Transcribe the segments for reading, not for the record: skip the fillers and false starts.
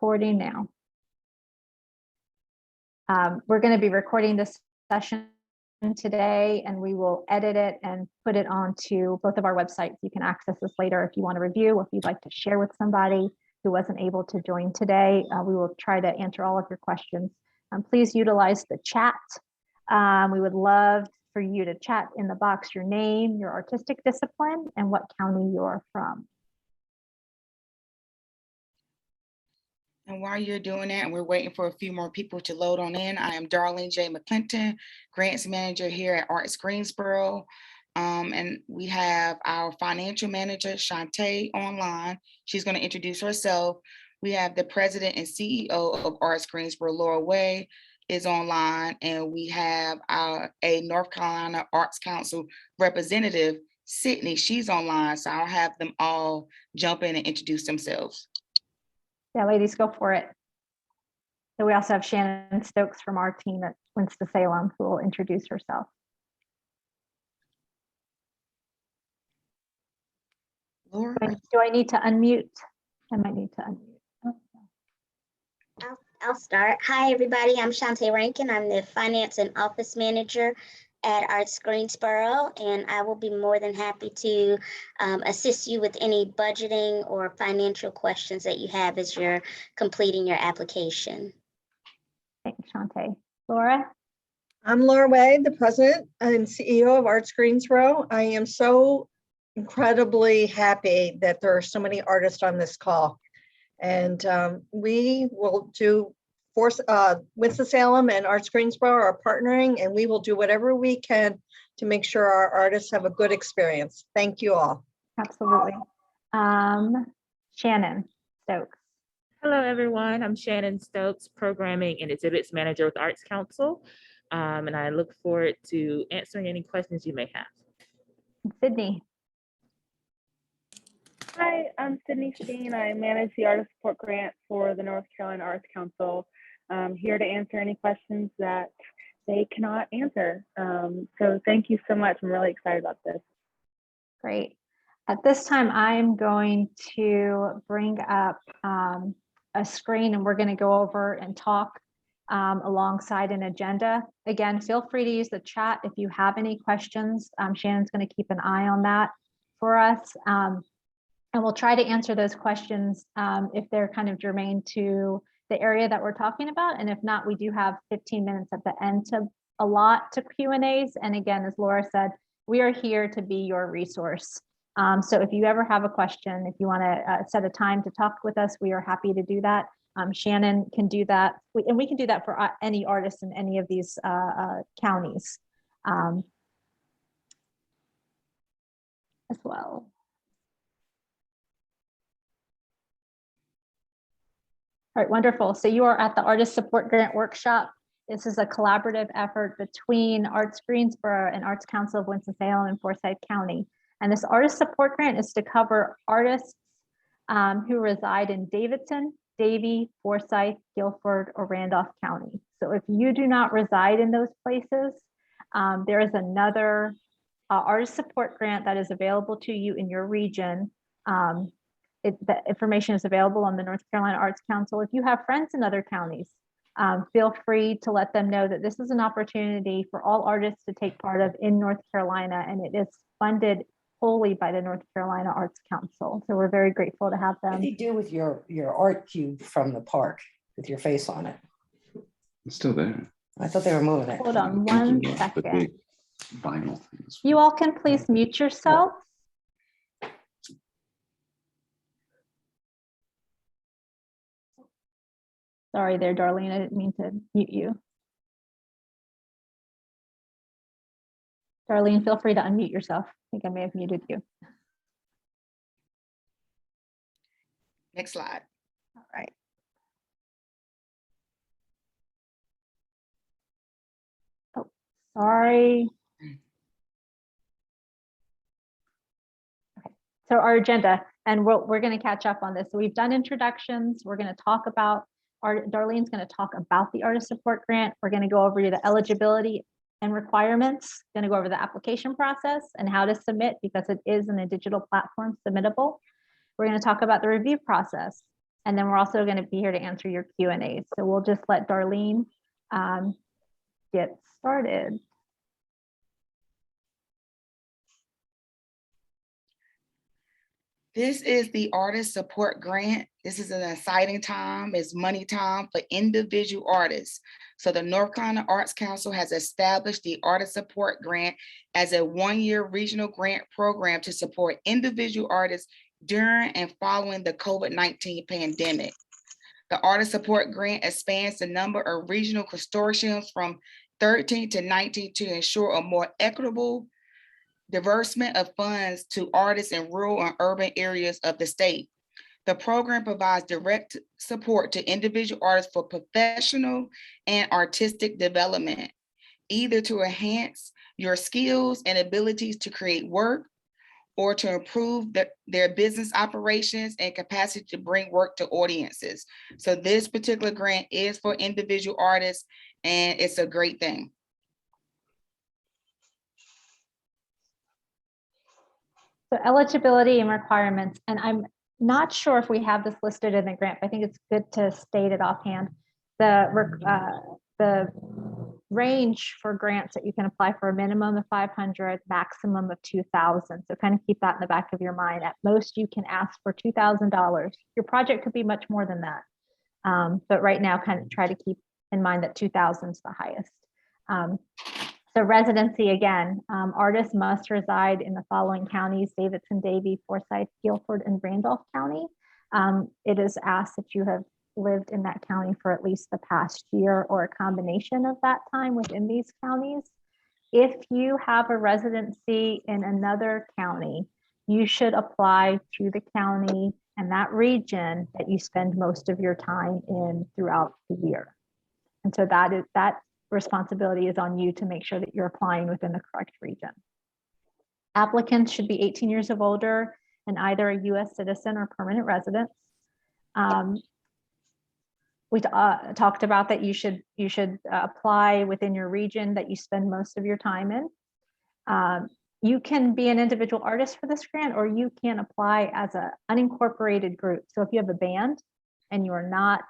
recording now. We're going to be recording this session today, and we will edit it and put it onto both of our websites. You can access this later if you want to review, or if you'd like to share with somebody who wasn't able to join today. We will try to answer all of your questions. Please utilize the chat. We would love for you to chat in the box your name, your artistic discipline, and what county you're from. And while you're doing that, and we're waiting for a few more people to load on in, I am Darlene J. McClinton, Grants Manager here at Arts Greensboro. And we have our Financial Manager, Shantae, online. She's going to introduce herself. We have the President and CEO of Arts Greensboro, Laura Way, is online. And we have a North Carolina Arts Council representative, Sydney. She's online. So I'll have them all jump in and introduce themselves. Yeah, ladies, go for it. So we also have Shannon Stokes from our team at Winston-Salem, who will introduce herself. Laura? Do I need to unmute? I might need to unmute. I'll start. Hi, everybody. I'm Shantae Rankin. I'm the Finance and Office Manager at Arts Greensboro, and I will be more than happy to assist you with any budgeting or financial questions that you have as you're completing your application. Thanks, Shantae. Laura? I'm Laura Way, the President and CEO of Arts Greensboro. I am so incredibly happy that there are so many artists on this call. And we will do Winston-Salem and Arts Greensboro are partnering, and we will do whatever we can to make sure our artists have a good experience. Thank you all. Absolutely. Shannon Stokes. Hello, everyone. I'm Shannon Stokes, Programming and Exhibits Manager with Arts Council. And I look forward to answering any questions you may have. Sydney. Hi, I'm Sydney Steen. I manage the Artist Support Grant for the North Carolina Arts Council. I'm here to answer any questions that they cannot answer. So thank you so much. I'm really excited about this. Great. At this time, I'm going to bring up a screen, and we're going to go over and talk alongside an agenda. Again, feel free to use the chat if you have any questions. Shannon's going to keep an eye on that for us. And we'll try to answer those questions if they're kind of germane to the area that we're talking about. And if not, we do have 15 minutes at the end to allot to Q&As. And again, as Laura said, we are here to be your resource. So if you ever have a question, if you want to set a time to talk with us, we are happy to do that. Shannon can do that. And we can do that for any artist in any of these counties as well. All right, wonderful. So you are at the Artist Support Grant Workshop. This is a collaborative effort between Arts Greensboro and Arts Council of Winston-Salem and Forsyth County. And this Artist Support Grant is to cover artists who reside in Davidson, Davie, Forsyth, Guilford, or Randolph County. So if you do not reside in those places, there is another Artist Support Grant that is available to you in your region. The information is available on the North Carolina Arts Council. If you have friends in other counties, feel free to let them know that this is an opportunity for all artists to take part of in North Carolina, and it is funded wholly by the North Carolina Arts Council. So we're very grateful to have them. What do you do with your art cube from the park with your face on it? It's still there. I thought they were moving it. Hold on one The second. big vinyl things. You all can please mute yourself. Sorry there, Darlene, I didn't mean to mute you. Darlene, feel free to unmute yourself. I think I may have muted you. Next slide. All right. Oh, sorry. Okay. So our agenda, and we're going to catch up on this. So we've done introductions. We're going to talk about Darlene's going to talk about the Artist Support Grant. We're going to go over the eligibility and requirements, going to go over the application process and how to submit because it is in a digital platform submittable. We're going to talk about the review process. And then we're also going to be here to answer your Q&As. So we'll just let Darlene get started. This is the Artist Support Grant. This is an exciting time. It's money time for individual artists. So the North Carolina Arts Council has established the Artist Support Grant as a one-year regional grant program to support individual artists during and following the COVID-19 pandemic. The Artist Support Grant expands the number of regional consortiums from 13 to 19 to ensure a more equitable disbursement of funds to artists in rural and urban areas of the state. The program provides direct support to individual artists for professional and artistic development, either to enhance your skills and abilities to create work or to improve their business operations and capacity to bring work to audiences. So this particular grant is for individual artists, and it's a great thing. So eligibility and requirements, and I'm not sure if we have this listed in the grant, but I think it's good to state it offhand. The range for grants that you can apply for a minimum of 500, maximum of 2,000. So kind of keep that in the back of your mind. At most, you can ask for $2,000. Your project could be much more than that. But right now, kind of try to keep in mind that 2,000 is the highest. So residency, again, artists must reside in the following counties: Davidson, Davie, Forsyth, Guilford, and Randolph County. It is asked that you have lived in that county for at least the past year or a combination of that time within these counties. If you have a residency in another county, you should apply to the county and that region that you spend most of your time in throughout the year. And so that responsibility is on you to make sure that you're applying within the correct region. Applicants should be 18 years of older and either a U.S. citizen or permanent resident. We talked about that you should apply within your region that you spend most of your time in. You can be an individual artist for this grant, or you can apply as an unincorporated group. So if you have a band and you are not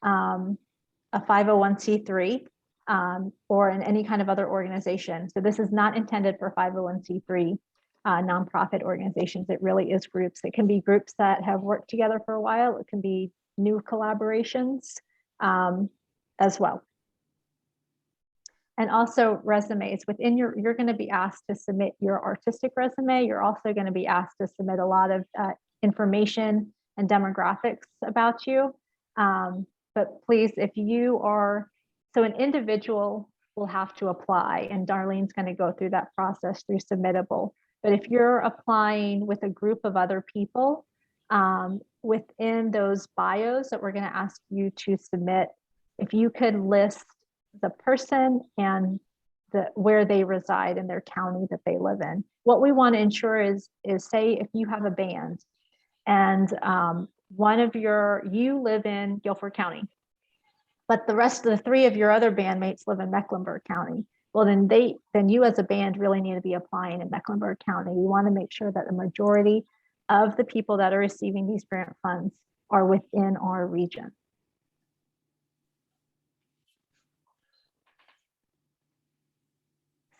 a 501c3, or in any kind of other organization. So this is not intended for 501c3 nonprofit organizations. It really is groups. It can be groups that have worked together for a while. It can be new collaborations as well. And also resumes. Within you're going to be asked to submit your artistic resume. You're also going to be asked to submit a lot of information and demographics about you. But please, if you are, so an individual will have to apply, and Darlene's going to go through that process through Submittable. But if you're applying with a group of other people, within those bios that we're going to ask you to submit, if you could list the person and where they reside in their county that they live in. What we want to ensure is say if you have a band and you live in Guilford County, but the rest of the 3 of your other bandmates live in Mecklenburg County. Well, then you as a band really need to be applying in Mecklenburg County. We want to make sure that the majority of the people that are receiving these grant funds are within our region.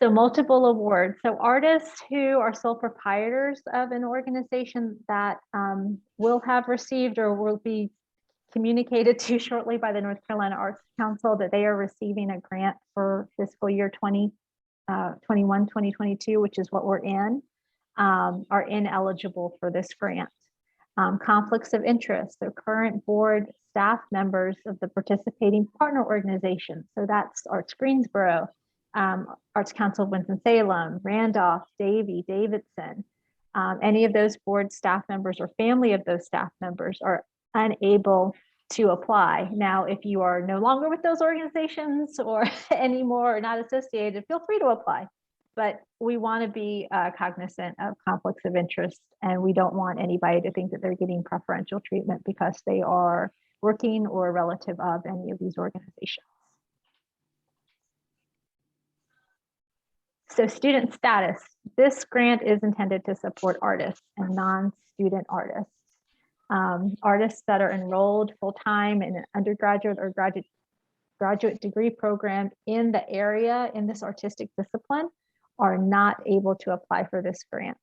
So multiple awards. So artists who are sole proprietors of an organization that will have received or will be communicated to shortly by the North Carolina Arts Council that they are receiving a grant for fiscal year 2021, 2022, which is what we're in, are ineligible for this grant. Conflicts of interest, so current board staff members of the participating partner organizations. So that's Arts Greensboro, Arts Council of Winston-Salem, Randolph, Davie, Davidson. Any of those board staff members or family of those staff members are unable to apply. Now, if you are no longer with those organizations or anymore or not associated, feel free to apply. But we want to be cognizant of conflicts of interest, and we don't want anybody to think that they're getting preferential treatment because they are working or a relative of any of these organizations. So student status. This grant is intended to support artists and non-student artists. Artists that are enrolled full-time in an undergraduate or graduate degree program in the area in this artistic discipline are not able to apply for this grant.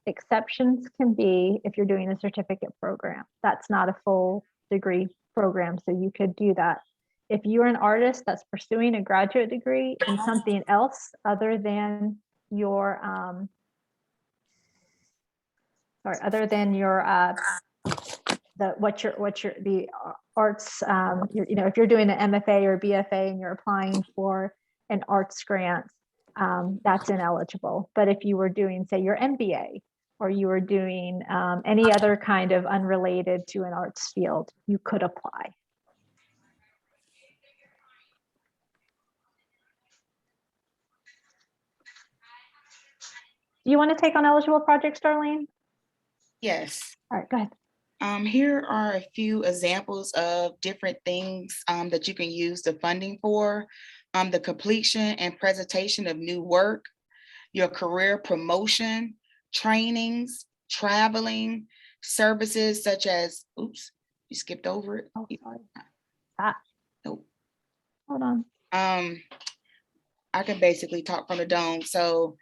Exceptions can be if you're doing a certificate program. That's not a full degree program, so you could do that. If you're an artist that's pursuing a graduate degree in something else other than your the arts, if you're doing an MFA or BFA and you're applying for an arts grant, that's ineligible. But if you were doing, say, your MBA, or you were doing any other kind of unrelated to an arts field, you could apply. Do you want to take on eligible projects, Darlene? Yes. All right, go ahead. Here are a few examples of different things that you can use the funding for. The completion and presentation of new work, your career promotion, trainings, traveling, services such as, oops, you skipped over it. Oh, sorry. Nope. Hold on. I can basically talk from the dome. So,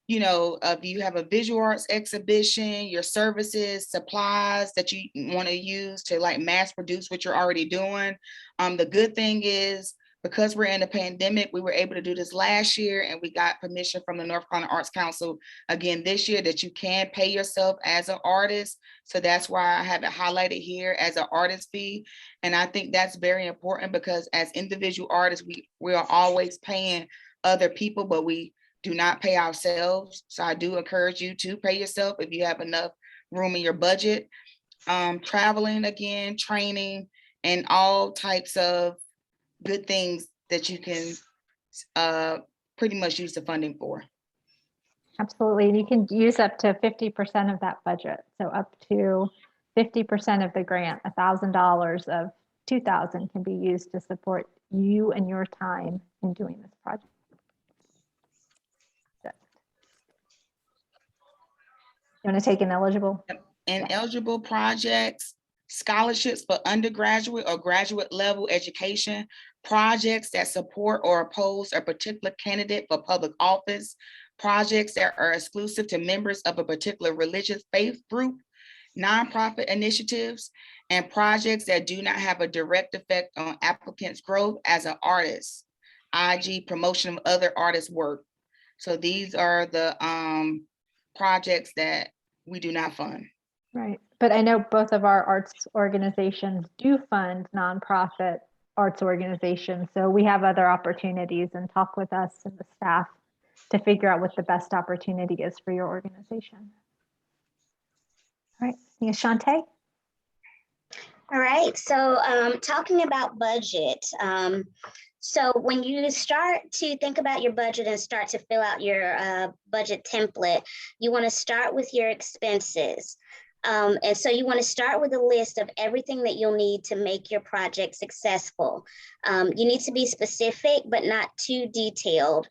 if you have a visual arts exhibition, your services, supplies that you want to use to like mass produce what you're already doing. The good thing is, because we're in a pandemic, we were able to do this last year, and we got permission from the North Carolina Arts Council again this year that you can pay yourself as an artist. So that's why I have it highlighted here as an artist fee. And I think that's very important, because as individual artists, we are always paying other people, but we do not pay ourselves. So I do encourage you to pay yourself if you have enough room in your budget. Traveling again, training, and all types of good things that you can pretty much use the funding for. Absolutely. And you can use up to 50% of that budget. So up to 50% of the grant, $1,000 of $2,000 can be used to support you and your time in doing this project. You want to take ineligible? And eligible projects, scholarships for undergraduate or graduate level education, projects that support or oppose a particular candidate for public office, projects that are exclusive to members of a particular religious faith group, nonprofit initiatives, and projects that do not have a direct effect on applicants' growth as an artist, i.e. promotion of other artists' work. So these are the projects that we do not fund. Right. But I know both of our arts organizations do fund nonprofit arts organizations. So we have other opportunities, and talk with us and the staff to figure out what the best opportunity is for your organization. All right. Yes, Shantae? All right. So talking about budget. So when you start to think about your budget and start to fill out your budget template, you want to start with your expenses. And so you want to start with a list of everything that you'll need to make your project successful. You need to be specific, but not too detailed.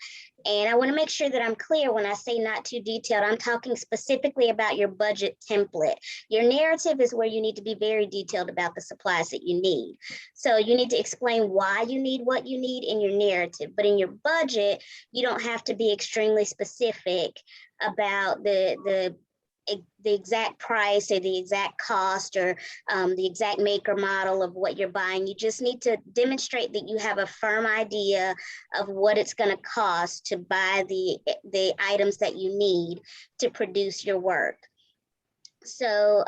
And I want to make sure that I'm clear when I say not too detailed. I'm talking specifically about your budget template. Your narrative is where you need to be very detailed about the supplies that you need. So you need to explain why you need what you need in your narrative. But in your budget, you don't have to be extremely specific about the exact price or the exact cost or the exact make or model of what you're buying. You just need to demonstrate that you have a firm idea of what it's going to cost to buy the items that you need to produce your work. So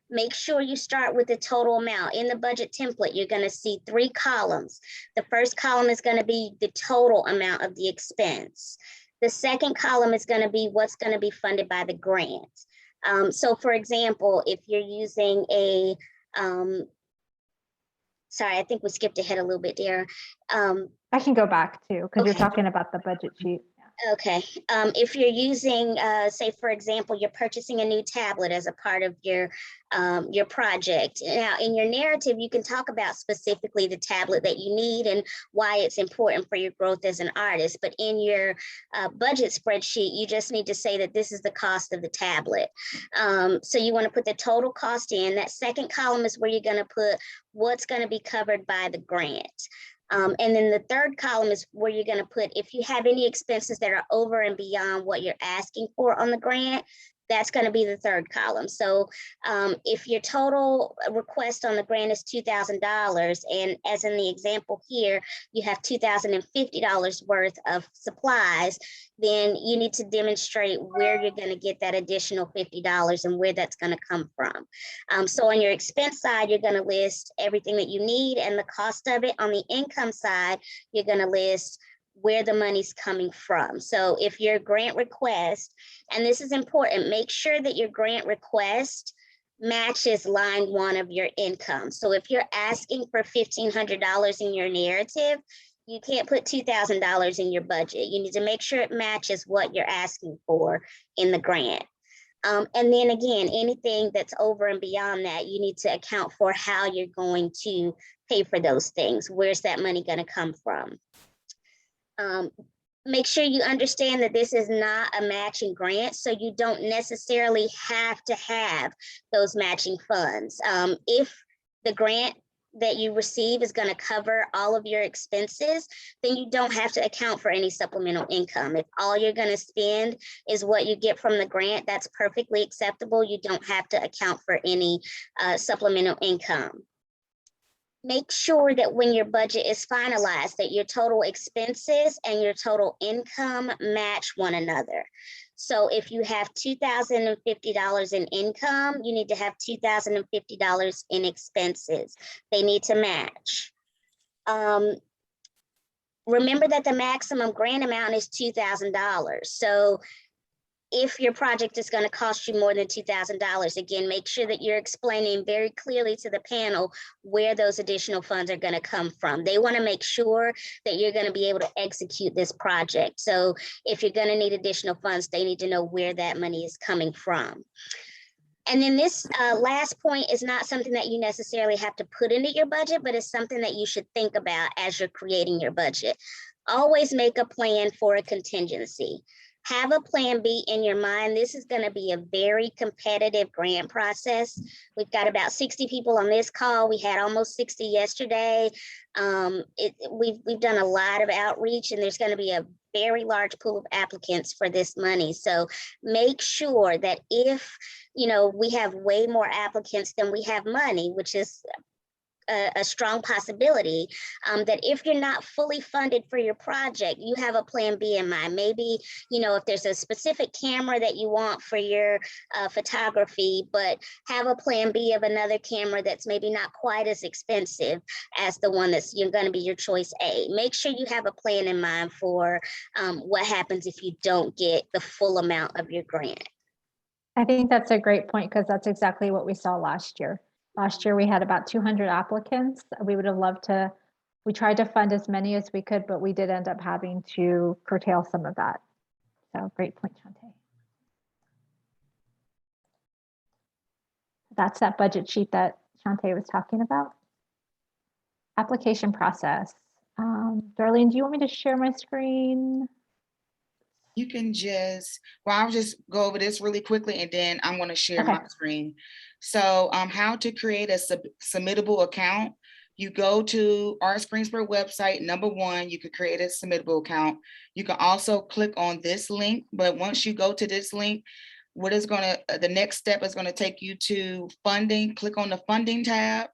make sure you start with the total amount. In the budget template, you're going to see 3 columns. The first column is going to be the total amount of the expense. The second column is going to be what's going to be funded by the grant. So for example, if you're using a, sorry, I think we skipped ahead a little bit there. I can go back too, because you're Okay. talking about the budget sheet. Okay, if you're using, say, for example, you're purchasing a new tablet as a part of your your project. Now, in your narrative, you can talk about specifically the tablet that you need and why it's important for your growth as an artist. But in your budget spreadsheet, you just need to say that this is the cost of the tablet. So you want to put the total cost in. That second column is where you're going to put what's going to be covered by the grant. And then the third column is where you're going to put if you have any expenses that are over and beyond what you're asking for on the grant, that's going to be the third column. So if your total request on the grant is $2,000, and as in the example here, you have $2,050 worth of supplies, then you need to demonstrate where you're going to get that additional $50 and where that's going to come from. So on your expense side, you're going to list everything that you need and the cost of it. On the income side, you're going to list where the money's coming from. So if your grant request, and this is important, make sure that your grant request matches line 1 of your income. So if you're asking for $1,500 in your narrative, you can't put $2,000 in your budget. You need to make sure it matches what you're asking for in the grant. And then again, anything that's over and beyond that, you need to account for how you're going to pay for those things. Where's that money going to come from? Make sure you understand that this is not a matching grant, so you don't necessarily have to have those matching funds. If the grant that you receive is going to cover all of your expenses, then you don't have to account for any supplemental income. If all you're going to spend is what you get from the grant, that's perfectly acceptable. You don't have to account for any supplemental income. Make sure that when your budget is finalized, that your total expenses and your total income match one another. So if you have $2,050 in income, you need to have $2,050 in expenses. They need to match. Remember that the maximum grant amount is $2,000. So if your project is going to cost you more than $2,000, again, make sure that you're explaining very clearly to the panel where those additional funds are going to come from. They want to make sure that you're going to be able to execute this project. So if you're going to need additional funds, they need to know where that money is coming from. And then this last point is not something that you necessarily have to put into your budget, but it's something that you should think about as you're creating your budget. Always make a plan for a contingency. Have a plan B in your mind. This is going to be a very competitive grant process. We've got about 60 people on this call. We had almost 60 yesterday. We've done a lot of outreach, and there's going to be a very large pool of applicants for this money. So make sure that if, we have way more applicants than we have money, which is a strong possibility, that if you're not fully funded for your project, you have a plan B in mind. Maybe, if there's a specific camera that you want for your photography, but have a plan B of another camera that's maybe not quite as expensive as the one that's going to be your choice A. Make sure you have a plan in mind for what happens if you don't get the full amount of your grant. I think that's a great point, because that's exactly what we saw last year. Last year, we had about 200 applicants. We would have loved to, we tried to fund as many as we could, but we did end up having to curtail some of that. So great point, Shante. That's that budget sheet that Shante was talking about. Application process. Darlene, do you want me to share my screen? You can I'll just go over this really quickly, and then I'm going to share my screen. So how to create a submittable account. You go to Arts Greensboro website. Number 1, you could create a submittable account. You can also click on this link, but once you go to this link, the next step is going to take you to funding. Click on the funding tab,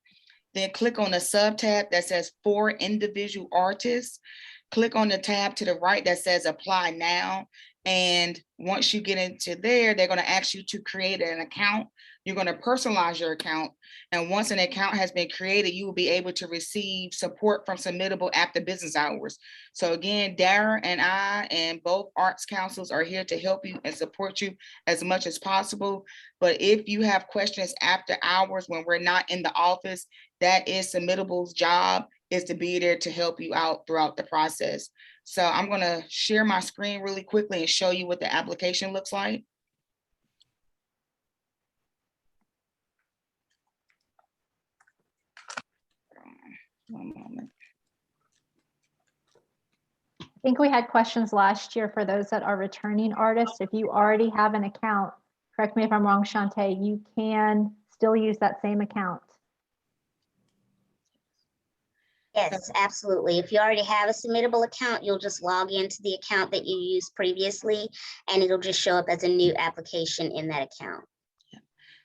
then click on the sub tab that says for individual artists. Click on the tab to the right that says apply now. And once you get into there, they're going to ask you to create an account. You're going to personalize your account. And once an account has been created, you will be able to receive support from Submittable after business hours. So again, Dara and I and both arts councils are here to help you and support you as much as possible. But if you have questions after hours when we're not in the office, that is Submittable's job, is to be there to help you out throughout the process. So I'm going to share my screen really quickly and show you what the application looks like. One moment. I think we had questions last year for those that are returning artists. If you already have an account, correct me if I'm wrong, Shantae, you can still use that same account. Yes, absolutely. If you already have a submittable account, you'll just log into the account that you used previously, and it'll just show up as a new application in that account.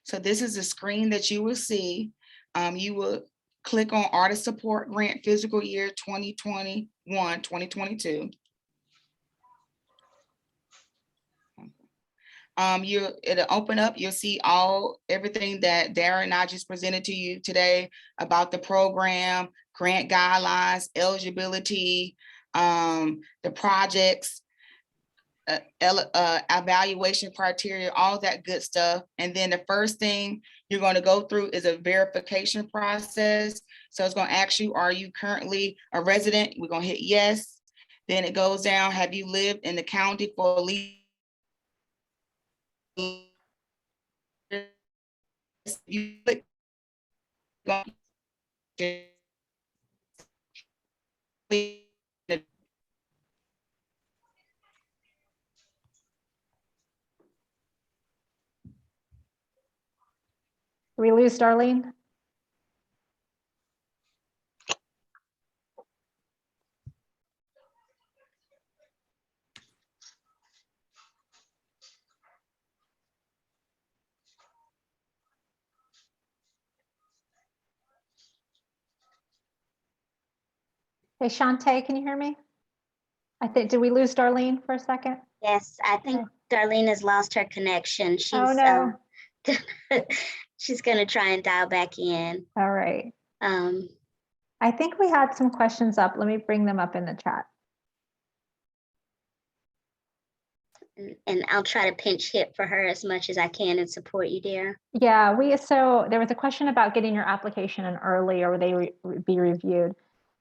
So this is the screen that you will see. You will click on Artist Support Grant Fiscal Year 2021, 2022. It'll open up, you'll see everything that Darren and I just presented to you today about the program, grant guidelines, eligibility, the projects, evaluation criteria, all that good stuff. And then the first thing you're going to go through is a verification process. So it's going to ask you, are you currently a resident? We're going to hit yes. Then it goes down, have you lived in the county for at least you click Did we lose Darlene? Hey, Shantae, can you hear me? Did we lose Darlene for a second? Yes, I think Darlene has lost her connection. Oh, no. She's gonna try and dial back in. All right. Um, I think we had some questions up. Let me bring them up in the chat. and I'll try to pinch hit for her as much as I can and support you, dear. Yeah, so there was a question about getting your application in early, or would they be reviewed?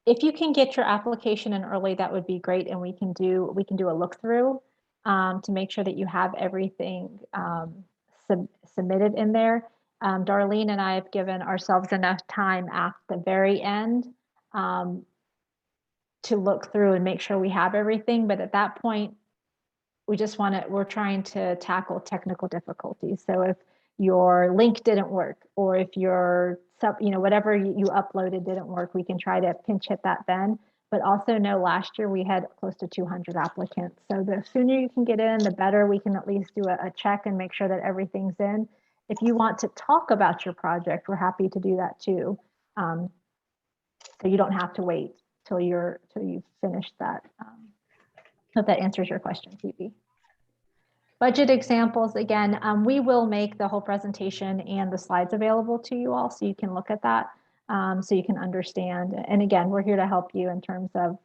If you can get your application in early, that would be great, and we can do a look through to make sure that you have everything submitted in there. Darlene and I have given ourselves enough time at the very end to look through and make sure we have everything, but at that point, we're trying to tackle technical difficulties. So if your link didn't work, or if your whatever you uploaded didn't work, we can try to pinch hit that then. But also know last year we had close to 200 applicants. So the sooner you can get in, the better. We can at least do a check and make sure that everything's in. If you want to talk about your project, we're happy to do that too. So you don't have to wait till you've finished that. Hope that answers your question, Phoebe. Budget examples, again, we will make the whole presentation and the slides available to you all so you can look at that, so you can understand. And again, we're here to help you in terms of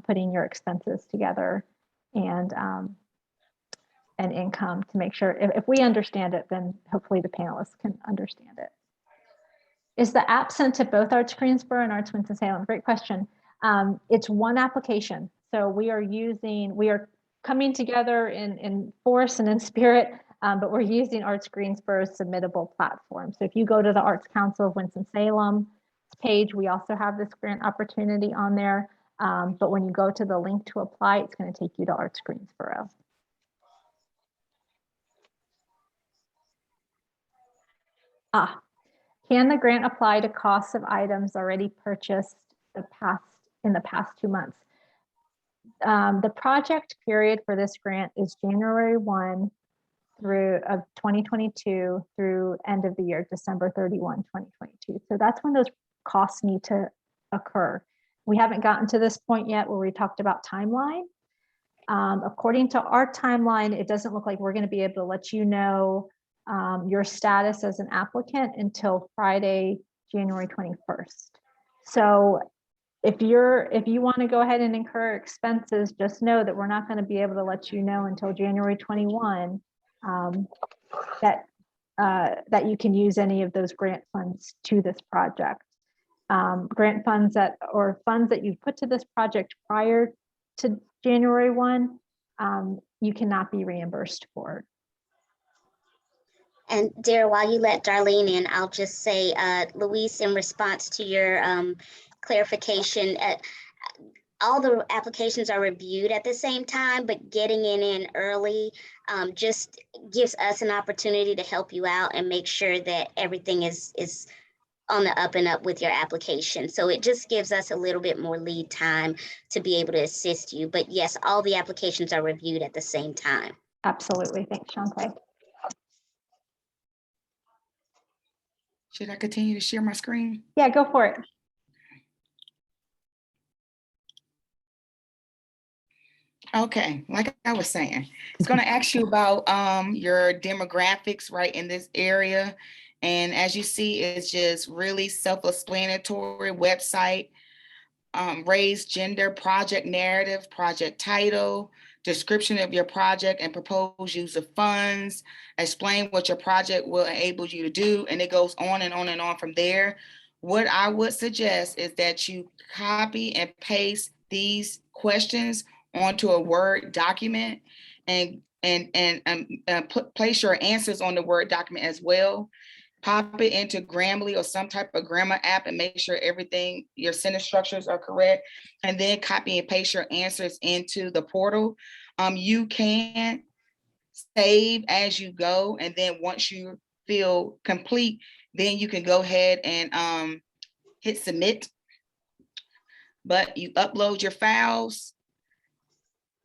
putting your expenses together and income to make sure if we understand it, then hopefully the panelists can understand it. Is the app sent to both Arts Greensboro and Arts Winston-Salem? Great question. It's one application. So we are coming together in force and in spirit, but we're using Arts Greensboro's submittable platform. So if you go to the Arts Council of Winston-Salem page, we also have this grant opportunity on there. But when you go to the link to apply, it's going to take you to Arts Greensboro. Can the grant apply to costs of items already purchased in the past 2 months? The project period for this grant is January 1 of 2022 through end of the year, December 31, 2022. So that's when those costs need to occur. We haven't gotten to this point yet where we talked about timeline. According to our timeline, it doesn't look like we're going to be able to let you know your status as an applicant until Friday, January 21st. So if you want to go ahead and incur expenses, just know that we're not going to be able to let you know until January 21 that you can use any of those grant funds to this project. Grant funds funds that you put to this project prior to January 1, you cannot be reimbursed for. And dear, while you let Darlene in, I'll just say, Luis, in response to your clarification. All the applications are reviewed at the same time, but getting in early just gives us an opportunity to help you out and make sure that everything is on the up and up with your application. So it just gives us a little bit more lead time to be able to assist you. But yes, all the applications are reviewed at the same time. Absolutely. Thanks, Shante. Should I continue to share my screen? Yeah, go for it. Okay, like I was saying, it's going to ask you about your demographics right in this area. And as you see, it's just really self-explanatory website, race, gender, project narrative, project title, description of your project and proposed use of funds, explain what your project will enable you to do, and it goes on and on and on from there. What I would suggest is that you copy and paste these questions onto a Word document and place your answers on the Word document as well. Pop it into Grammarly or some type of grammar app and make sure everything, your sentence structures are correct. And then copy and paste your answers into the portal. You can save as you go. And then once you feel complete, then you can go ahead and hit submit. But you upload your files,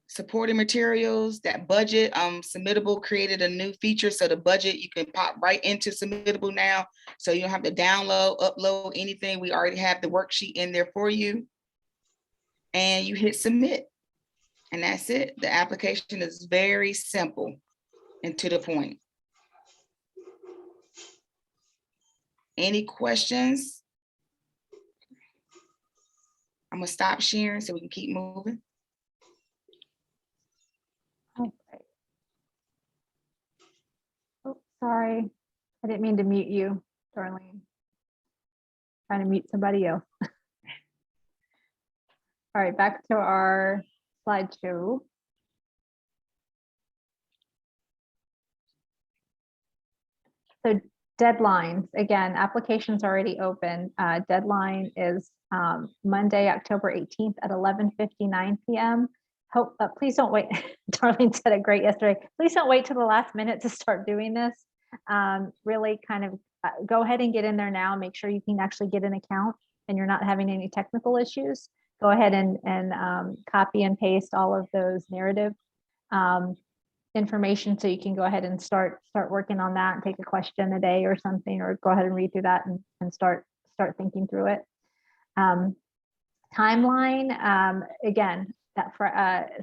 supporting materials, that budget, submittable created a new feature. So the budget, you can pop right into submittable now. So you don't have to download, upload anything. We already have the worksheet in there for you. And you hit submit. And that's it. The application is very simple and to the point. Any questions? I'm gonna stop sharing so we can keep moving. Okay. Oh, sorry. I didn't mean to mute you, Darlene. Trying to mute somebody else. All right, back to our slideshow. So deadlines, again, applications already open. Deadline is Monday, October 18th at 11:59 p.m. Please don't wait. Darlene said it great yesterday. Please don't wait till the last minute to start doing this. Really kind of go ahead and get in there now. Make sure you can actually get an account and you're not having any technical issues. Go ahead and copy and paste all of those narrative information so you can go ahead and start working on that and take a question a day or something, or go ahead and read through that and start thinking through it. Timeline, again, that for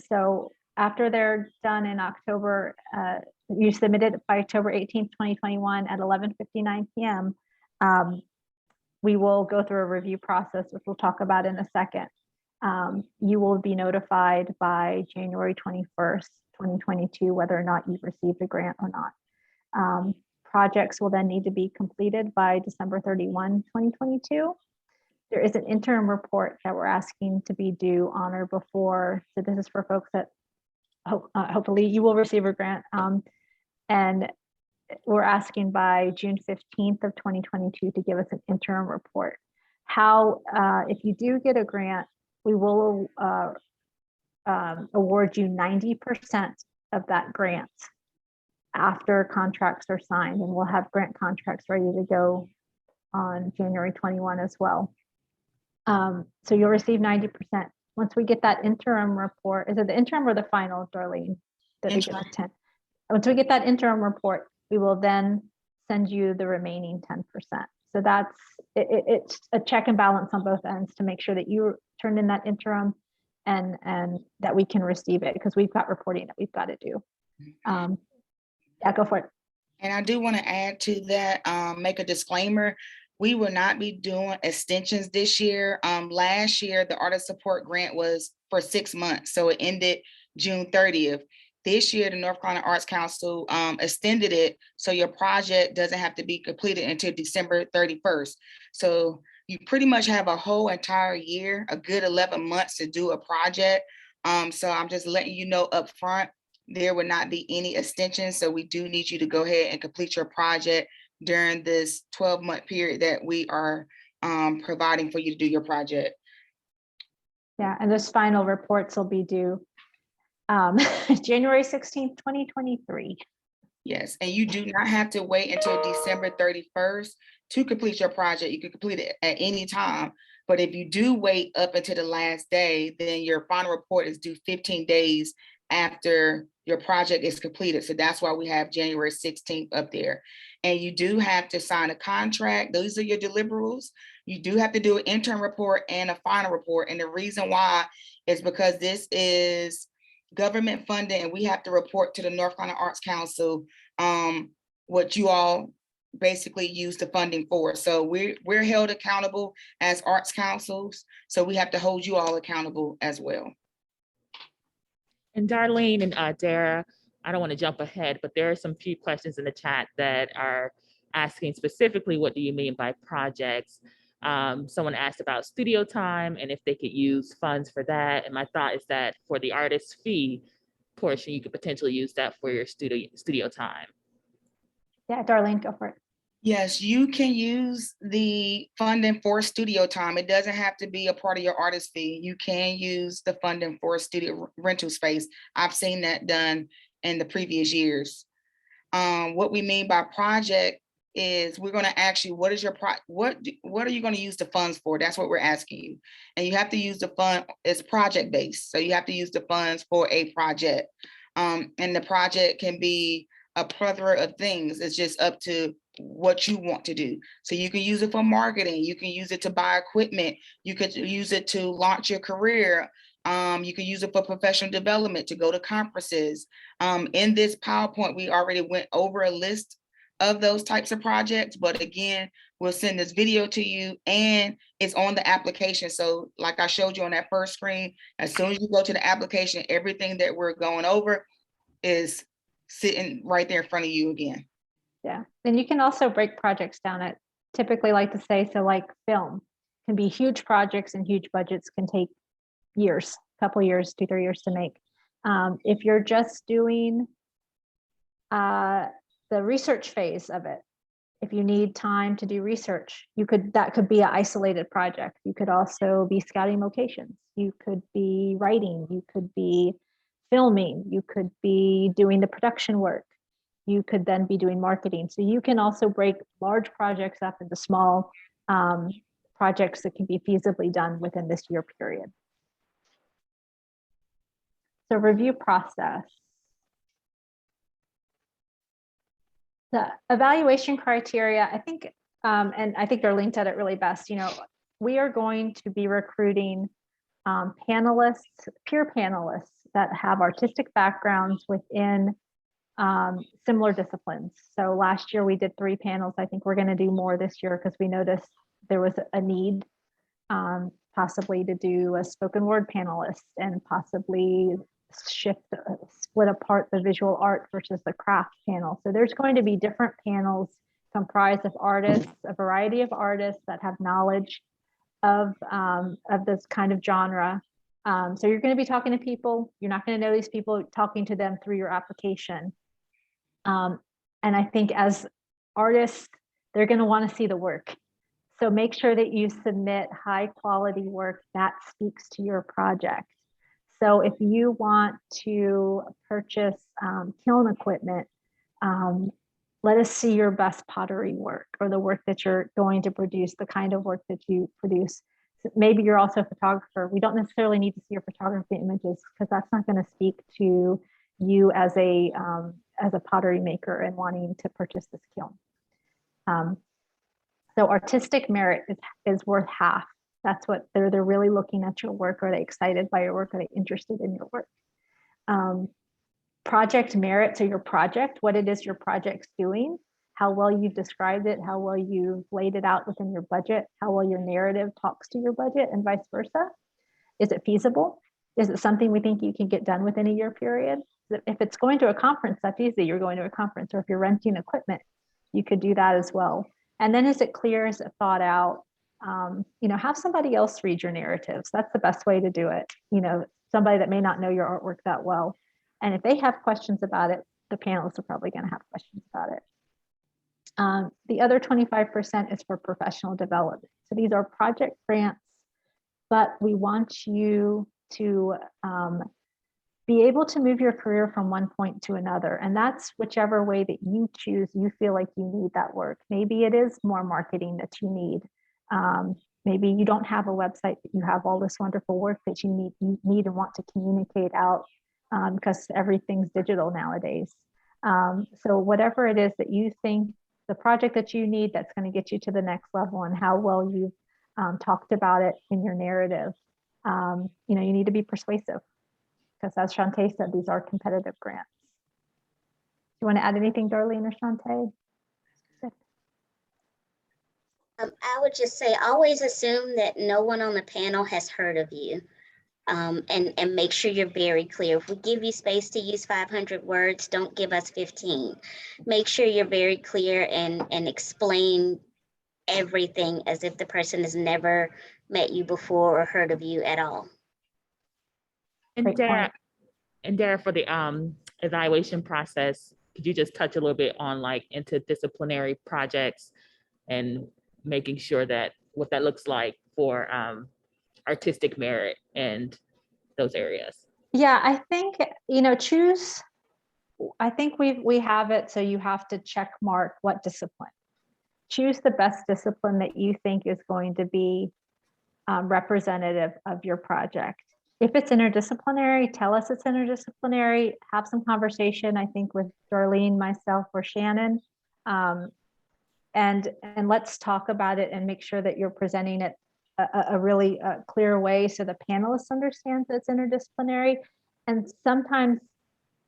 so after they're done in October, you submitted by October 18th, 2021 at 11:59 p.m. We will go through a review process, which we'll talk about in a second. You will be notified by January 21st, 2022, whether or not you've received a grant or not. Projects will then need to be completed by December 31, 2022. There is an interim report that we're asking to be due on or before. So this is for folks that hopefully you will receive a grant. And we're asking by June 15th of 2022 to give us an interim report. How, if you do get a grant, we will award you 90% of that grant after contracts are signed, and we'll have grant contracts ready to go on January 21 as well. So you'll receive 90%. Once we get that interim report, is it the interim or the final, Darlene? That we get the 10. Once we get that interim report, we will then send you the remaining 10%. So that's it's a check and balance on both ends to make sure that you turn in that interim and that we can receive it, because we've got reporting that we've got to do. Yeah, go for it. And I do want to add to that, make a disclaimer. We will not be doing extensions this year. Last year, the artist support grant was for 6 months, so it ended June 30th. This year, the North Carolina Arts Council extended it, so your project doesn't have to be completed until December 31st. So you pretty much have a whole entire year, a good 11 months to do a project. So I'm just letting you know up front, there will not be any extensions. So we do need you to go ahead and complete your project during this 12-month period that we are providing for you to do your project. Yeah, and those final reports will be due January 16th, 2023. Yes, and you do not have to wait until December 31st to complete your project. You can complete it at any time. But if you do wait up until the last day, then your final report is due 15 days after your project is completed. So that's why we have January 16th up there. And you do have to sign a contract. Those are your deliverables. You do have to do an interim report and a final report. And the reason why is because this is government funding, and we have to report to the North Carolina Arts Council what you all basically use the funding for. So we're held accountable as arts councils. So we have to hold you all accountable as well. And Darlene and Dara, I don't want to jump ahead, but there are some few questions in the chat that are asking specifically, what do you mean by projects? Someone asked about studio time and if they could use funds for that. And my thought is that for the artist fee portion, you could potentially use that for your studio time. Yeah, Darlene, go for it. Yes, you can use the funding for studio time. It doesn't have to be a part of your artist fee. You can use the funding for studio rental space. I've seen that done in the previous years. What we mean by project is we're going to ask you, what is your what are you going to use the funds for? That's what we're asking you. And you have to use the fund, it's project based. So you have to use the funds for a project. And the project can be a plethora of things. It's just up to what you want to do. So you can use it for marketing. You can use it to buy equipment. You could use it to launch your career. You can use it for professional development, to go to conferences. In this PowerPoint, we already went over a list of those types of projects, but again, we'll send this video to you and it's on the application. So like I showed you on that first screen, as soon as you go to the application, everything that we're going over is sitting right there in front of you again. Yeah, and you can also break projects down. I typically like to say, so like film can be huge projects and huge budgets can take years, a couple years, 2-3 years to make. If you're just doing the research phase of it, if you need time to do research, that could be an isolated project. You could also be scouting locations. You could be writing. You could be filming. You could be doing the production work. You could then be doing marketing. So you can also break large projects up into small projects that can be feasibly done within this year period. So review process. The evaluation criteria, I think, and I think Darlene said it really best, we are going to be recruiting panelists, peer panelists that have artistic backgrounds within similar disciplines. So last year we did 3 panels. I think we're going to do more this year because we noticed there was a need possibly to do a spoken word panelist and possibly split apart the visual art versus the craft panel. So there's going to be different panels comprised of artists, a variety of artists that have knowledge of this kind of genre. So you're going to be talking to people. You're not going to know these people, talking to them through your application. And I think as artists, they're going to want to see the work. So make sure that you submit high quality work that speaks to your project. So if you want to purchase kiln equipment, let us see your best pottery work or the work that you're going to produce, the kind of work that you produce. Maybe you're also a photographer. We don't necessarily need to see your photography images because that's not going to speak to you as a pottery maker and wanting to purchase this kiln. So artistic merit is worth half. That's what they're really looking at your work. Are they excited by your work? Are they interested in your work? Project merit, so your project, what it is your project's doing, how well you've described it, how well you've laid it out within your budget, how well your narrative talks to your budget and vice versa. Is it feasible? Is it something we think you can get done within a year period? If it's going to a conference, that's easy. You're going to a conference, or if you're renting equipment, you could do that as well. And then is it clear, is it thought out? Have somebody else read your narratives. That's the best way to do it. Somebody that may not know your artwork that well. And if they have questions about it, the panelists are probably going to have questions about it. The other 25% is for professional development. So these are project grants, but we want you to be able to move your career from one point to another. And that's whichever way that you choose, you feel like you need that work. Maybe it is more marketing that you need. Maybe you don't have a website, but you have all this wonderful work that you need and want to communicate out, because everything's digital nowadays. So whatever it is that you think, the project that you need that's going to get you to the next level, and how well you've talked about it in your narrative, you need to be persuasive, because as Shantae said, these are competitive grants. Do you want to add anything, Darlene or Shantae? I would just say, always assume that no one on the panel has heard of you. And make sure you're very clear. If we give you space to use 500 words, don't give us 15. Make sure you're very clear and explain everything as if the person has never met you before or heard of you at all. And Great point. Dara, for the evaluation process, could you just touch a little bit on like interdisciplinary projects and making sure that what that looks like for artistic merit and those areas? Yeah, I think, choose, I think we have it. So you have to check mark what discipline. Choose the best discipline that you think is going to be representative of your project. If it's interdisciplinary, tell us it's interdisciplinary, have some conversation, I think, with Darlene, myself, or Shannon. And let's talk about it and make sure that you're presenting it a really clear way so the panelists understand that it's interdisciplinary. And sometimes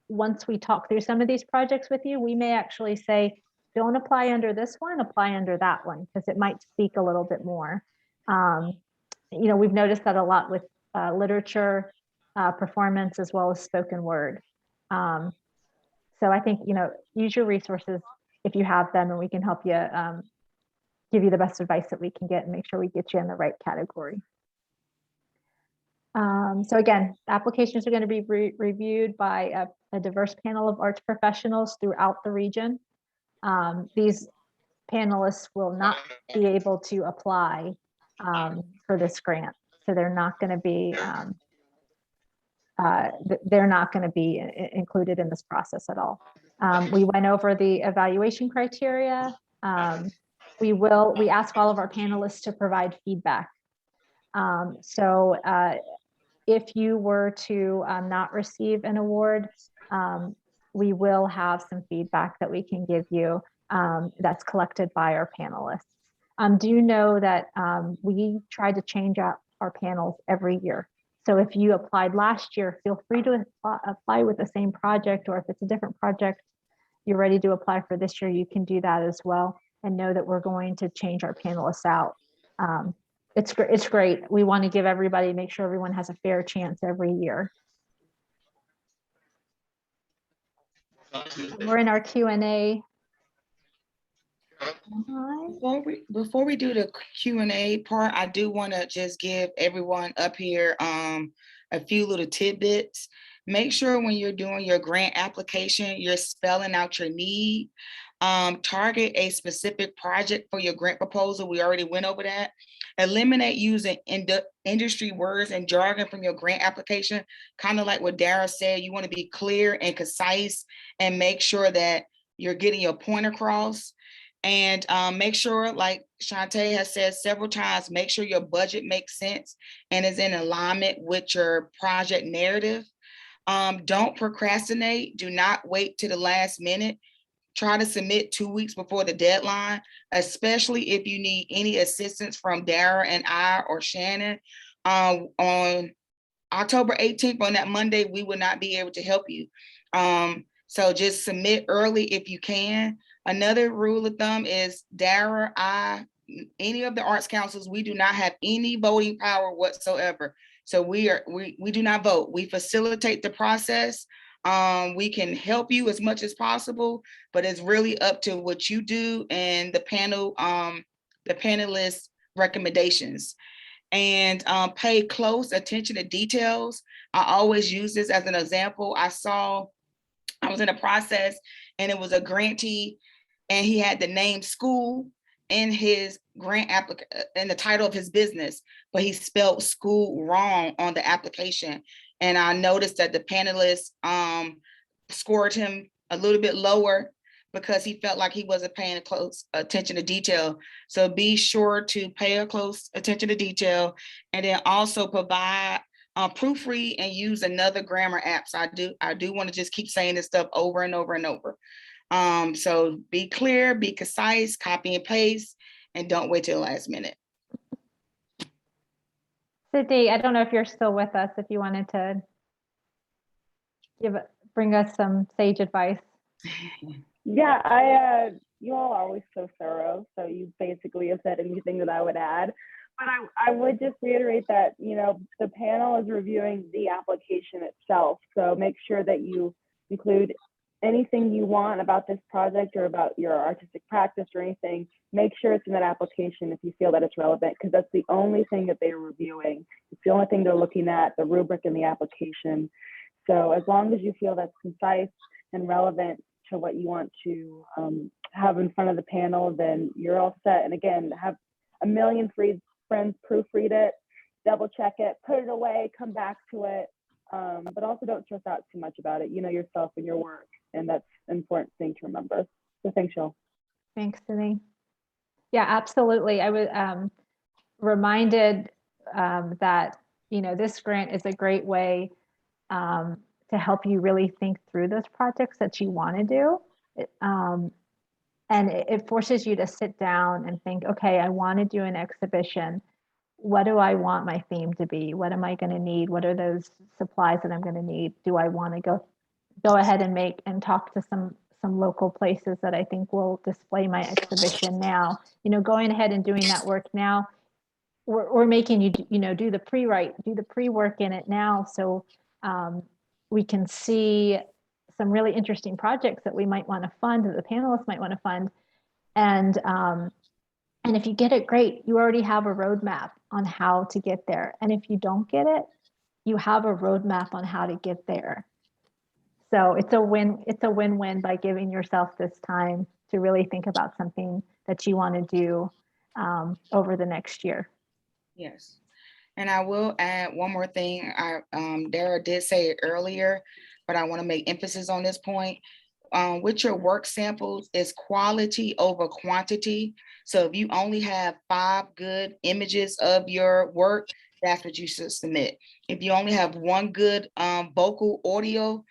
once we talk through some of these projects with you, we may actually say, don't apply under this one, apply under that one, because it might speak a little bit more. We've noticed that a lot with literature, performance, as well as spoken word. So I think, use your resources if you have them, and we can help you give you the best advice that we can get and make sure we get you in the right category. So again, applications are going to be reviewed by a diverse panel of arts professionals throughout the region. These panelists will not be able to apply for this grant. So they're not going to be included in this process at all. We went over the evaluation criteria. We ask all of our panelists to provide feedback. So if you were to not receive an award, we will have some feedback that we can give you that's collected by our panelists. Do you know that we try to change out our panels every year? So if you applied last year, feel free to apply with the same project, or if it's a different project you're ready to apply for this year, you can do that as well, and know that we're going to change our panelists out. It's great. We want to give everybody, make sure everyone has a fair chance every year. We're in our Q&A. Before we do the Q&A part, I do want to just give everyone up here a few little tidbits. Make sure when you're doing your grant application, you're spelling out your need. Target a specific project for your grant proposal. We already went over that. Eliminate using industry words and jargon from your grant application. Kind of like what Dara said, you want to be clear and concise and make sure that you're getting your point across. And make sure, like Shantae has said several times, make sure your budget makes sense and is in alignment with your project narrative. Don't procrastinate. Do not wait to the last minute. Try to submit 2 weeks before the deadline, especially if you need any assistance from Dara and I or Shannon. On October 18th, on that Monday, we will not be able to help you. So just submit early if you can. Another rule of thumb is Dara, any of the arts councils, we do not have any voting power whatsoever. So we do not vote. We facilitate the process. We can help you as much as possible, but it's really up to what you do and the panelists' recommendations. And pay close attention to details. I always use this as an example. I was in a process and it was a grantee and he had the name school in his grant in the title of his business, but he spelled school wrong on the application. And I noticed that the panelists scored him a little bit lower because he felt like he wasn't paying close attention to detail. So be sure to pay a close attention to detail, and then also provide proofread and use another grammar app. So I do want to just keep saying this stuff over and over and over. So be clear, be concise, copy and paste, and don't wait till the last minute. Sydney, I don't know if you're still with us, if you wanted to bring us some sage advice. Yeah, you all are always so thorough. So you basically have said anything that I would add. But I would just reiterate that, you know, the panel is reviewing the application itself. So make sure that you include anything you want about this project or about your artistic practice or anything. Make sure it's in that application if you feel that it's relevant, because that's the only thing that they're reviewing. It's the only thing they're looking at, the rubric in the application. So as long as you feel that's concise and relevant to what you want to have in front of the panel, then you're all set. And again, have a million friends proofread it, double check it, put it away, come back to it. But also don't stress out too much about it. You know yourself and your work, and that's an important thing to remember. So thanks, y'all. Thanks, Sydney. Yeah, absolutely. I was reminded that, you know, this grant is a great way to help you really think through those projects that you want to do. And it forces you to sit down and think, okay, I want to do an exhibition. What do I want my theme to be? What am I going to need? What are those supplies that I'm going to need? Do I want to go ahead and make and talk to some local places that I think will display my exhibition now? You know, going ahead and doing that work now, we're making you, you know, do the pre-work in it now, so we can see some really interesting projects that we might want to fund, that the panelists might want to fund. And if you get it, great. You already have a roadmap on how to get there. And if you don't get it, you have a roadmap on how to get there. So it's a win-win by giving yourself this time to really think about something that you want to do over the next year. Yes. And I will add one more thing. Dara did say it earlier, but I want to make emphasis on this point. With your work samples, is quality over quantity. So if you only have 5 good images of your work, that's what you should submit. If you only have 1 good vocal audio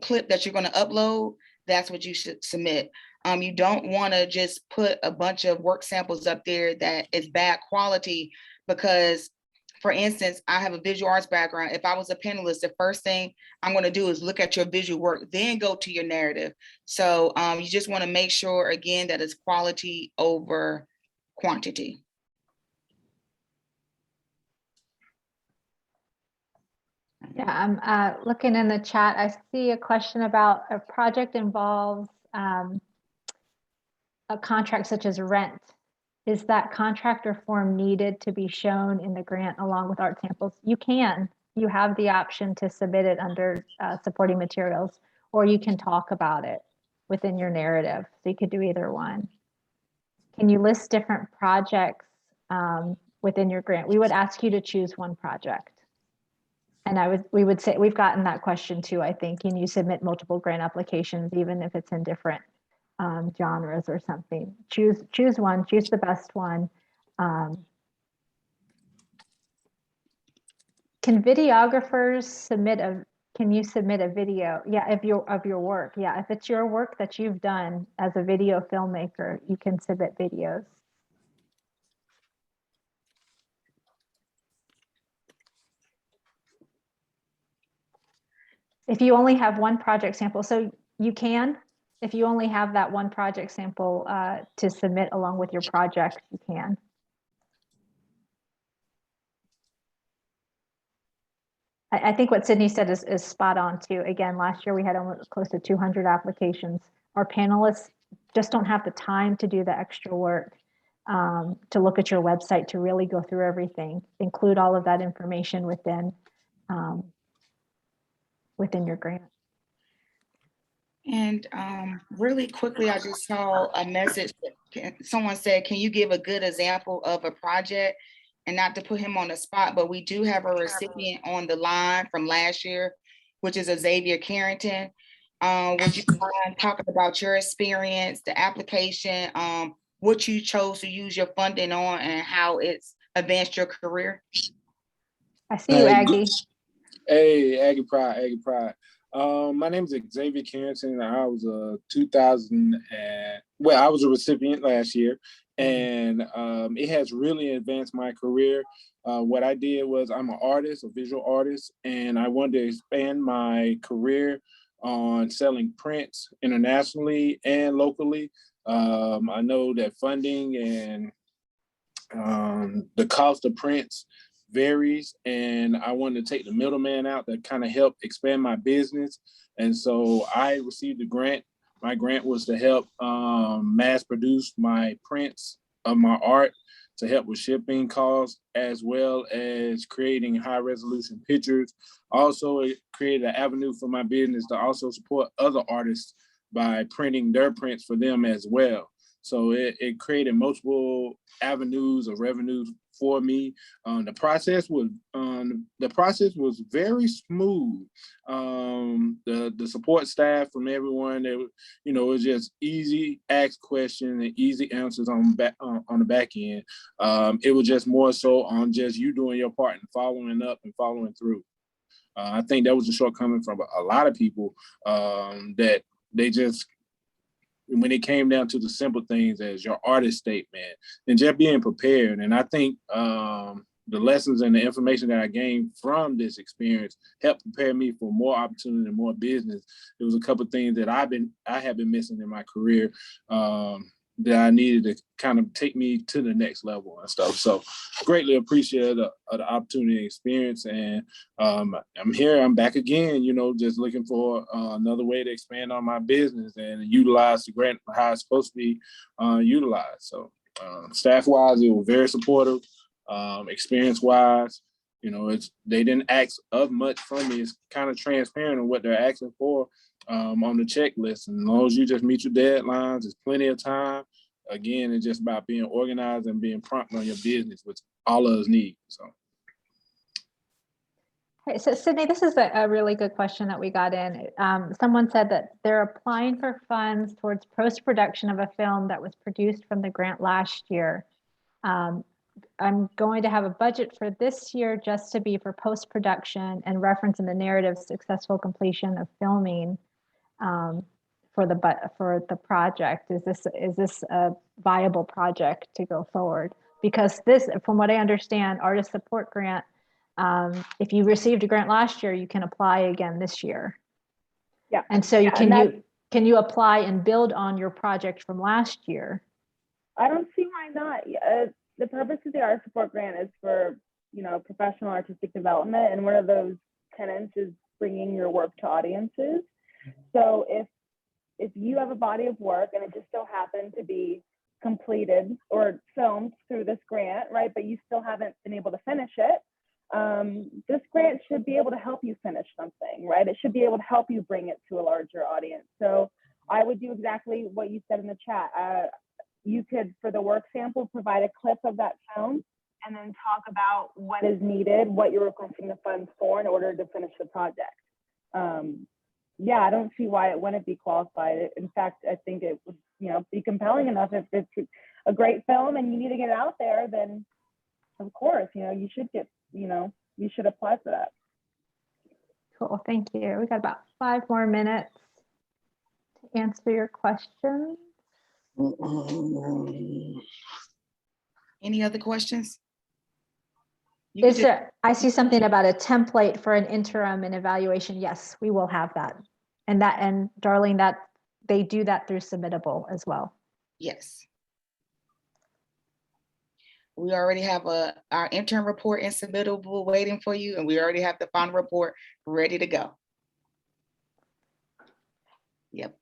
clip that you're going to upload, that's what you should submit. You don't want to just put a bunch of work samples up there that is bad quality, because, for instance, I have a visual arts background. If I was a panelist, the first thing I'm going to do is look at your visual work, then go to your narrative. So you just want to make sure, again, that it's quality over quantity. Yeah, I'm looking in the chat. I see a question about a project involves a contract such as rent. Is that contract or form needed to be shown in the grant along with art samples? You have the option to submit it under supporting materials, or you can talk about it within your narrative. So you could do either one. Can you list different projects within your grant? We would ask you to choose one project. And we would say, we've gotten that question too, I think. Can you submit multiple grant applications, even if it's in different genres or something? Choose one, choose the best one. Can videographers can you submit a video? Yeah, of your work. Yeah, if it's your work that you've done as a video filmmaker, you can submit videos. If you only have one project sample, so you can, if you only have that one project sample to submit along with your project, you can. I think what Sydney said is spot on too. Again, last year we had almost close to 200 applications. Our panelists just don't have the time to do the extra work, to look at your website, to really go through everything, include all of that information within your grant. And really quickly, I just saw a message. Someone said, can you give a good example of a project? And not to put him on the spot, but we do have a recipient on the line from last year, which is Xavier Carrington. Would you mind talking about your experience, the application, what you chose to use your funding on, and how it's advanced your career? I see you, Aggie. Hey, Aggie Pride, Aggie Pride. My name is Xavier Carrington. I was a 2000 and I was a recipient last year, and it has really advanced my career. What I did was I'm an artist, a visual artist, and I wanted to expand my career on selling prints internationally and locally. I know that funding and the cost of prints varies, and I wanted to take the middleman out to kind of help expand my business. And so I received a grant. My grant was to help mass produce my prints of my art, to help with shipping costs, as well as creating high resolution pictures. Also, it created an avenue for my business to also support other artists by printing their prints for them as well. So it created multiple avenues of revenues for me. The process was very smooth. The support staff from everyone, it was just easy ask questions and easy answers on the back end. It was just more so on just you doing your part and following up and following through. I think that was a shortcoming from a lot of people, that they just, when it came down to the simple things as your artist statement and just being prepared. And I think the lessons and the information that I gained from this experience helped prepare me for more opportunity and more business. There was a couple of things that I have been missing in my career, that I needed to kind of take me to the next level and stuff. So greatly appreciate the opportunity and experience. And I'm here, I'm back again, just looking for another way to expand on my business and utilize the grant how it's supposed to be utilized. So staff-wise, it was very supportive. Experience-wise, they didn't ask of much from me. It's kind of transparent on what they're asking for on the checklist. And as long as you just meet your deadlines, there's plenty of time. Again, it's just about being organized and being prompt on your business, which all of us need. So. Okay, so Sydney, this is a really good question that we got in. Someone said that they're applying for funds towards post-production of a film that was produced from the grant last year. I'm going to have a budget for this year just to be for post-production and reference in the narrative successful completion of filming for the project. Is this a viable project to go forward? Because this, from what I understand, artist support grant, if you received a grant last year, you can apply again this year. Yeah. And so can you apply and build on your project from last year? I don't see why not. The purpose of the art support grant is for, professional artistic development. And one of those tenets is bringing your work to audiences. So if you have a body of work and it just so happened to be completed or filmed through this grant, right, but you still haven't been able to finish it, this grant should be able to help you finish something, right? It should be able to help you bring it to a larger audience. So I would do exactly what you said in the chat. You could, for the work sample, provide a clip of that film and then talk about what is needed, what you're requesting the funds for in order to finish the project. I don't see why it wouldn't be qualified. In fact, I think it would, be compelling enough. If it's a great film and you need to get it out there, then of course, you should get, you should apply for that. Cool, thank you. We got about 5 more minutes to answer your questions. Any other questions? I see something about a template for an interim and evaluation. Yes, we will have that. And Darlene, that they do that through Submittable as well. Yes. We already have our intern report in Submittable waiting for you, and we already have the final report ready to go. Yep.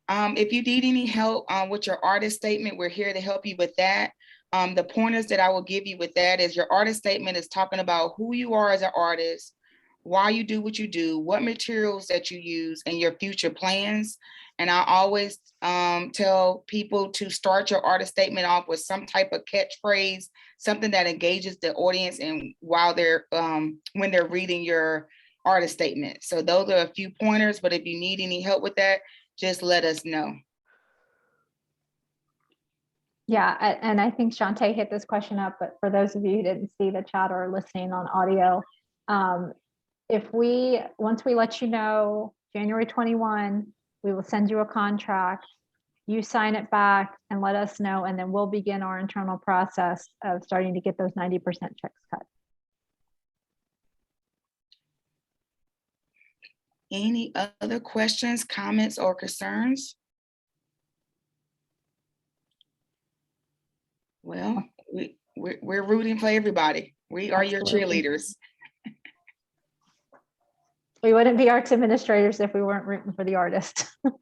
If you need any help with your artist statement, we're here to help you with that. The pointers that I will give you with that is your artist statement is talking about who you are as an artist, why you do what you do, what materials that you use, and your future plans. And I always tell people to start your artist statement off with some type of catchphrase, something that engages the audience and while they're when they're reading your artist statement. So those are a few pointers, but if you need any help with that, just let us know. Yeah, and I think Shantae hit this question up, but for those of you who didn't see the chat or listening on audio, once we let you know, January 21, we will send you a contract. You sign it back and let us know, and then we'll begin our internal process of starting to get those 90% checks cut. Any other questions, comments, or concerns? Well, we're rooting for everybody. We are your Absolutely. cheerleaders. We wouldn't be arts administrators if we weren't rooting for the artists. All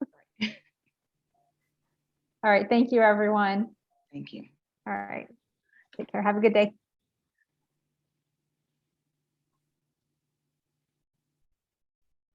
right, thank you, everyone. Thank you. All right, take care. Have a good day.